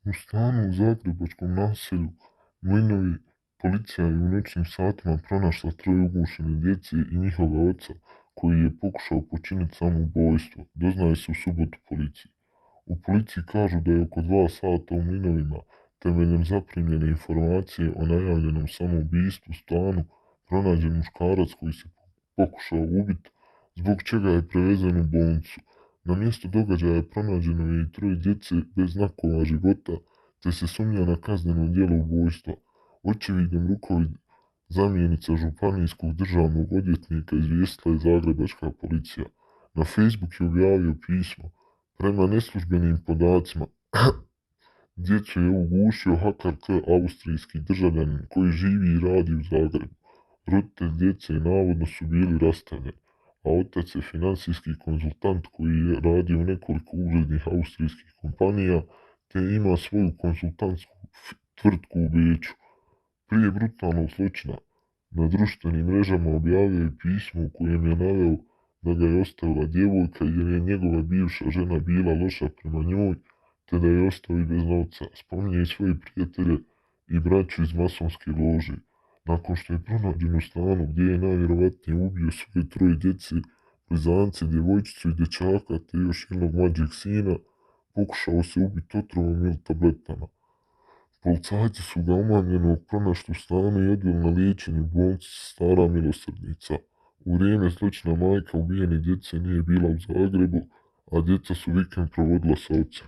U stanu u zagrebačkom naselju Mlinovi policija je u noćnim satima pronašla troje ugušene djece i njihova oca, koji je pokušao počiniti samoubojstvo, doznaje se u subotu policiji. U policiji kažu da je oko 2 sata u Mlinovima, temeljem zaprimljene informacije o najavljenom samoubistvu u stanu, pronađen muškarac koji se pokušao ubiti, zbog čega je prevezen u bolnicu. Na mjestu događaja pronađeno je i troje djece bez znakova života, te se sumnja na kazneno djelo ubojstva. Očevidom rukovid zamjenica županijskog državnog odvjetnika izvijestila je zagrebačka policija. Na Facebook je objavio pismo. Prema neslužbenim podacima, djecu je ugušio Hakar K, austrijski državljanin koji živi i radi u Zagrebu. Roditelji djece navodno su bili rastavljeni, a otac je financijski konzultant koji je radio u nekoliko uglednih austrijskih kompanija te ima svoju konzultantsku tvrtku u Beču. Prije brutalnog zločina na društvenim mrežama objavio je pismo u kojem je naveo da ga je ostavila djevojka jer je njegova bivša žena bila loša prema njoj, te da je ostao i bez novca. Spominje i svoje prijatelje i braću iz masonske lože. Nakon što je pronađen u stanu gdje je najvjerovatnije ubio svoje troje djece, blizance, djevojčicu i dječaka te još jednog mlađeg sina, pokušao se ubiti otrovom ili tabletama. Policajci su ga omamljenog pronašli u stanu i odveli na liječenje u bolnici Stara Milosrdnica. U vrijeme zločina majka ubijene djece nije bila u Zagrebu, a djeca su vikend provodila sa ocem.